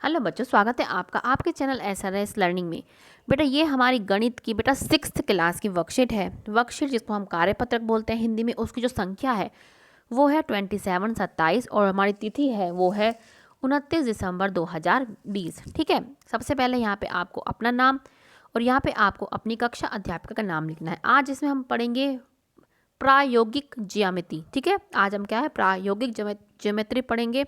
Hello बच्चों, स्वागत है आपका आपके चैनल SRS लर्निंग में। बेटा ये हमारी गणित की बेटा 6th क्लास की वर्कशीट है। वर्कशीट जिसको हम कार्यपत्रक बोलते हैं हिंदी में, उसकी जो संख्या है वो है 2727 और हमारी तिथि है वो है 29 दिसंबर 2020। ठीक है, सबसे पहले यहाँ पे आपको अपना नाम और यहाँ पे आपको अपनी कक्षा अध्यापिका का नाम लिखना है। आज इसमें हम पढ़ेंगे प्रायोगिक ज्यामिति। ठीक है, आज हम क्या है प्रायोगिक ज्योमेट्री पढ़ेंगे।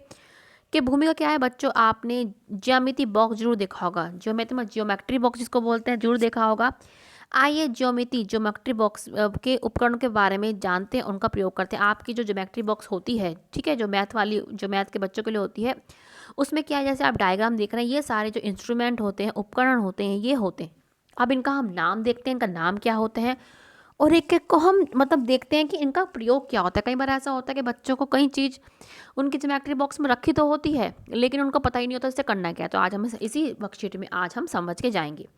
कि भूमिका क्या है बच्चों, आपने ज्यामिति बॉक्स जरूर देखा होगा, ज्योमेट्री में ज्योमेट्री बॉक्स जिसको बोलते हैं जरूर देखा होगा। आइए ज्योमेट्री बॉक्स के उपकरणों के बारे में जानते हैं, उनका प्रयोग करते हैं। आपकी जो ज्योमेट्री बॉक्स होती है, ठीक है, जो मैथ के बच्चों के लिए होती है, उसमें क्या है जैसे आप डायग्राम देख रहे हैं, ये सारे जो इंस्ट्रूमेंट होते हैं, उपकरण होते हैं, ये होते हैं। अब इनका हम नाम देखते हैं, इनका नाम क्या होते हैं और एक एक को हम मतलब देखते हैं कि इनका प्रयोग क्या होता है। कई बार ऐसा होता है कि बच्चों को कई चीज़ उनकी ज्योमेट्री बॉक्स में रखी तो होती है लेकिन उनको पता ही नहीं होता इससे करना क्या है। तो आज हम इसी वर्कशीट में आज हम समझ के जाएंगे।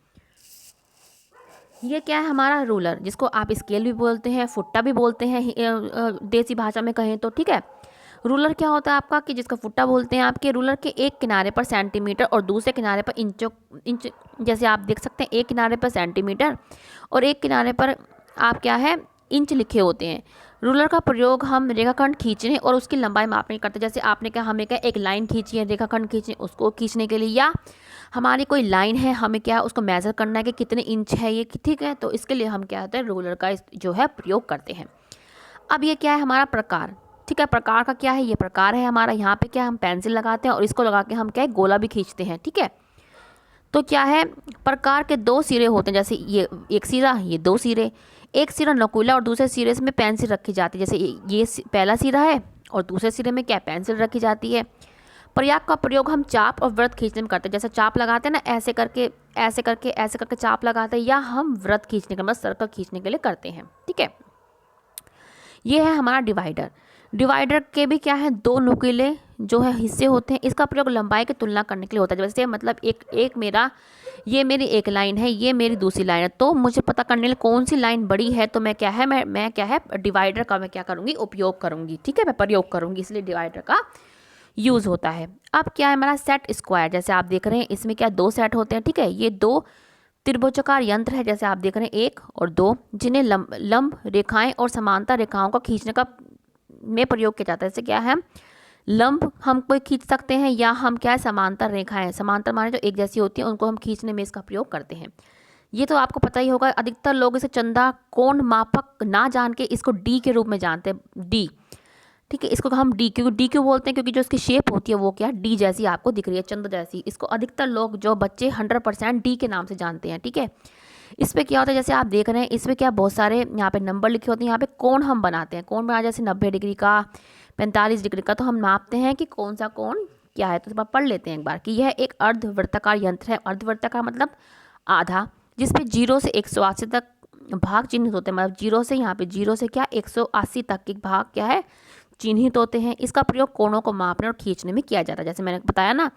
ये क्या है हमारा रूलर, जिसको आप स्केल भी बोलते हैं, फुट्टा भी बोलते हैं देसी भाषा में कहें तो। ठीक है, रूलर क्या होता है आपका कि जिसका फुट्टा बोलते हैं आपके। रूलर के एक किनारे पर सेंटीमीटर और दूसरे किनारे पर इंच, जैसे आप देख सकते हैं, एक किनारे पर सेंटीमीटर और एक किनारे पर आप क्या है इंच लिखे होते हैं। रूलर का प्रयोग हम रेखाखंड खींचने और उसकी लंबाई मापने करते हैं। जैसे आपने कहा हमें क्या एक लाइन खींची है, रेखाखंड खींचने, उसको खींचने के लिए, या हमारी कोई लाइन है हमें क्या है उसको मेज़र करना है कि कितने इंच है ये, ठीक है, तो इसके लिए हम क्या होता है रूलर का जो है प्रयोग करते हैं। अब ये क्या है हमारा प्रकार। ठीक है, प्रकार का क्या है, ये प्रकार है हमारा। यहाँ पे क्या हम पेंसिल लगाते हैं और इसको लगा के हम क्या है गोला भी खींचते हैं। ठीक है, तो क्या है प्रकार के दो सिरे होते हैं, जैसे ये एक सिरा, ये दो सिरे। एक सिरा नकुला और दूसरे सिरे में पेंसिल रखी जाती है। जैसे ये पहला सिरा है और दूसरे सिरे में क्या पेंसिल रखी जाती है। प्रयाग का प्रयोग हम चाप और वृत्त खींचने में करते हैं। जैसे चाप लगाते हैं ना, ऐसे करके ऐसे करके ऐसे करके चाप लगाते हैं, या हम वृत्त खींचने के मतलब सर्कल खींचने के लिए करते हैं। ठीक है, ये है हमारा डिवाइडर। डिवाइडर के भी क्या है दो नुकीले जो है हिस्से होते हैं। इसका प्रयोग लंबाई की तुलना करने के लिए होता है। जैसे मतलब एक मेरा ये मेरी एक लाइन है, ये मेरी दूसरी लाइन है, तो मुझे पता करने के लिए कौन सी लाइन बड़ी है तो मैं क्या है मैं क्या है डिवाइडर का मैं क्या करूँगी उपयोग करूँगी। ठीक है, मैं प्रयोग करूँगी, इसलिए डिवाइडर का यूज़ होता है। अब क्या है हमारा सेट स्क्वायर, जैसे आप देख रहे हैं इसमें क्या दो सेट होते हैं। ठीक है, ये दो त्रिभुजाकार यंत्र है, जैसे आप देख रहे हैं एक और दो, जिन्हें लंब रेखाएं और समांतर रेखाओं का खींचने का में प्रयोग किया जाता है। जैसे क्या है लंब हम कोई खींच सकते हैं, या हम क्या है समांतर रेखाएं, समांतर माने जो एक जैसी होती हैं, उनको हम खींचने में इसका प्रयोग करते हैं। ये तो आपको पता ही होगा, अधिकतर लोग इसे चंदा कोण मापक ना जान के इसको डी के रूप में जानते हैं, डी। ठीक है, इसको हम डी क्यों बोलते हैं, क्योंकि जो इसकी शेप होती है वो क्या डी जैसी आपको दिख रही है, चंद्र जैसी। इसको अधिकतर लोग जो बच्चे 100% डी के नाम से जानते हैं। ठीक है, इस पे क्या होता है जैसे आप देख रहे हैं इसमें क्या बहुत सारे यहाँ पे नंबर लिखे होते हैं। यहाँ पे कोण हम बनाते हैं, कोण बना जैसे 90 डिग्री का, 45 डिग्री का, तो हम नापते हैं कि कौन सा कोण क्या है। तो पढ़ लेते हैं एक बार कि यह एक अर्धवृत्ताकार यंत्र है। अर्धवृत्ताकार मतलब आधा, जिसपे 0 से 180 तक भाग चिन्हित होते हैं। मतलब 0 से यहाँ पे 0 से क्या 180 तक के भाग क्या है चिन्हित होते हैं। इसका प्रयोग कोणों को मापने और खींचने में किया जाता है। जैसे मैंने बताया ना,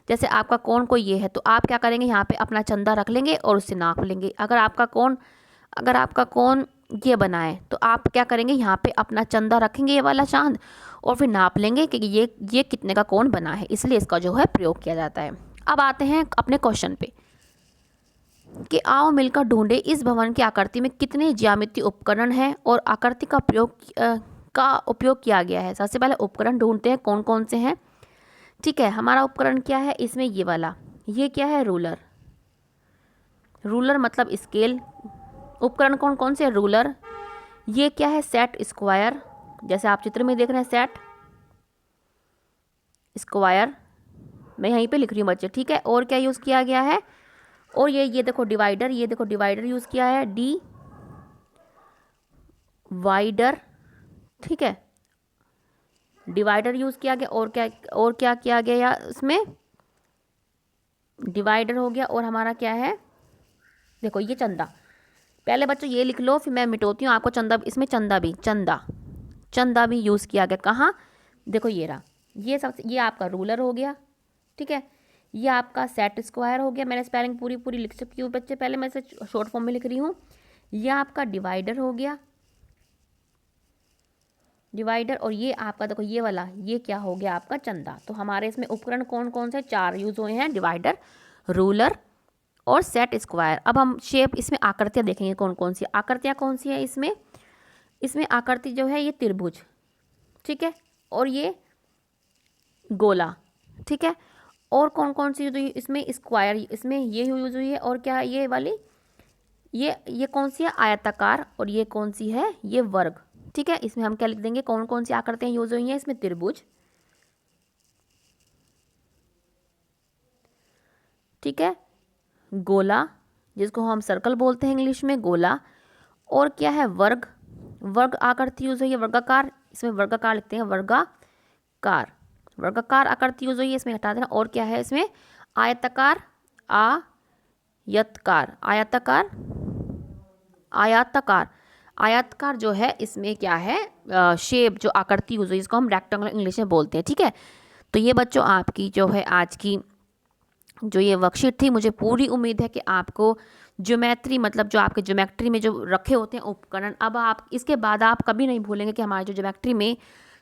जैसे आपका कोण कोई ये है तो आप क्या करेंगे यहाँ पे अपना चंदा रख लेंगे और उससे नाप लेंगे। अगर आपका कोण ये बना है तो आप क्या करेंगे यहाँ पे अपना चंदा रखेंगे, ये वाला चांद, और फिर नाप लेंगे कि ये कितने का कोण बना है, इसलिए इसका जो है प्रयोग किया जाता है। अब आते हैं अपने क्वेश्चन पे कि आओ मिलकर ढूंढे इस भवन की आकृति में कितने ज्यामितीय उपकरण हैं और आकृति का उपयोग किया गया है। सबसे पहले उपकरण ढूंढते हैं कौन कौन से हैं। ठीक है, हमारा उपकरण क्या है इसमें ये वाला, ये क्या है रूलर। रूलर मतलब स्केल। उपकरण कौन कौन से, रूलर। ये क्या है सेट स्क्वायर, जैसे आप चित्र में देख रहे हैं सेट स्क्वायर, मैं यहीं पे लिख रही हूँ बच्चे। ठीक है, और क्या यूज़ किया गया है, और ये देखो डिवाइडर, ये देखो डिवाइडर यूज़ किया है, डी वाइडर। ठीक है, डिवाइडर यूज़ किया गया, और क्या किया गया यार इसमें, डिवाइडर हो गया, और हमारा क्या है देखो ये चंदा। पहले बच्चों ये लिख लो फिर मैं मिटोती हूँ आपको। चंदा, इसमें चंदा भी यूज़ किया गया। कहाँ देखो ये रहा, ये आपका रूलर हो गया। ठीक है, ये आपका सेट स्क्वायर हो गया। मैंने स्पेलिंग पूरी पूरी लिख चुकी हूँ बच्चे, पहले मैं इसे शॉर्ट फॉर्म में लिख रही हूँ। ये आपका डिवाइडर हो गया। डिवाइडर, और ये आपका देखो ये वाला, ये क्या हो गया आपका चंदा। तो हमारे इसमें उपकरण कौन कौन से 4 यूज़ हुए हैं, डिवाइडर, रूलर और सेट स्क्वायर। अब हम शेप, इसमें आकृतियाँ देखेंगे कौन कौन सी आकृतियाँ कौन सी है इसमें। इसमें आकृति जो है ये त्रिभुज, ठीक है, और ये गोला, ठीक है। और कौन कौन सी यूज हुई इसमें, स्क्वायर, इसमें ये यूज हुई है, और क्या ये वाली, ये कौन सी है, आयताकार, और ये कौन सी है, ये वर्ग, ठीक है। इसमें हम क्या लिख देंगे, कौन कौन सी आकृतियाँ यूज हुई हैं इसमें, त्रिभुज, ठीक है, गोला जिसको हम सर्कल बोलते हैं इंग्लिश में, गोला, और क्या है, वर्ग, वर्ग आकृति यूज हुई है, वर्गाकार, इसमें वर्गाकार लिखते हैं, वर्गाकार, वर्गाकार आकृति यूज हुई है, इसमें हटा देना। और क्या है इसमें, आयताकार, आयतकार, आयताकार, आयताकार, आयताकार जो है इसमें क्या है, शेप जो आकृति यूज हुई है, इसको हम रेक्टेंगुलर इंग्लिश में बोलते हैं, ठीक है। तो ये बच्चों आपकी जो है आज की जो ये वर्कशीट थी, मुझे पूरी उम्मीद है कि आपको ज्योमेट्री, मतलब जो आपके ज्योमेट्री में जो रखे होते हैं उपकरण, अब आप इसके बाद आप कभी नहीं भूलेंगे कि हमारे जो ज्योमेट्री में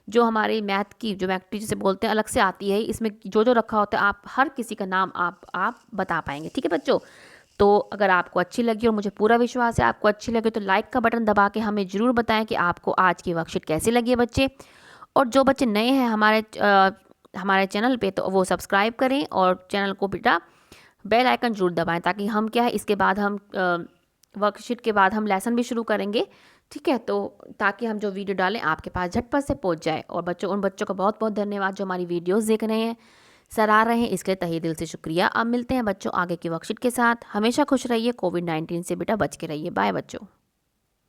जो हमारी मैथ की ज्योमेट्री जिसे बोलते हैं अलग से आती है, इसमें जो जो रखा होता है आप हर किसी का नाम आप बता पाएंगे, ठीक है बच्चों। तो अगर आपको अच्छी लगी, और मुझे पूरा विश्वास है आपको अच्छी लगी, तो लाइक का बटन दबा के हमें ज़रूर बताएं कि आपको आज की वर्कशीट कैसी लगी है बच्चे। और जो बच्चे नए हैं हमारे चैनल पे, तो वो सब्सक्राइब करें, और चैनल को बेटा बेल आइकन जरूर दबाएं, ताकि हम क्या है इसके बाद हम वर्कशीट के बाद हम लेसन भी शुरू करेंगे, ठीक है। तो ताकि हम जो वीडियो डालें आपके पास झटपट से पहुंच जाए। और बच्चों, उन बच्चों का बहुत बहुत धन्यवाद जो हमारी वीडियोस देख रहे हैं, सराह रहे हैं, इसके लिए तहे दिल से शुक्रिया। अब मिलते हैं बच्चों आगे की वर्कशीट के साथ। हमेशा खुश रहिए, कोविड-19 से बेटा बच के रहिए। बाय बच्चों।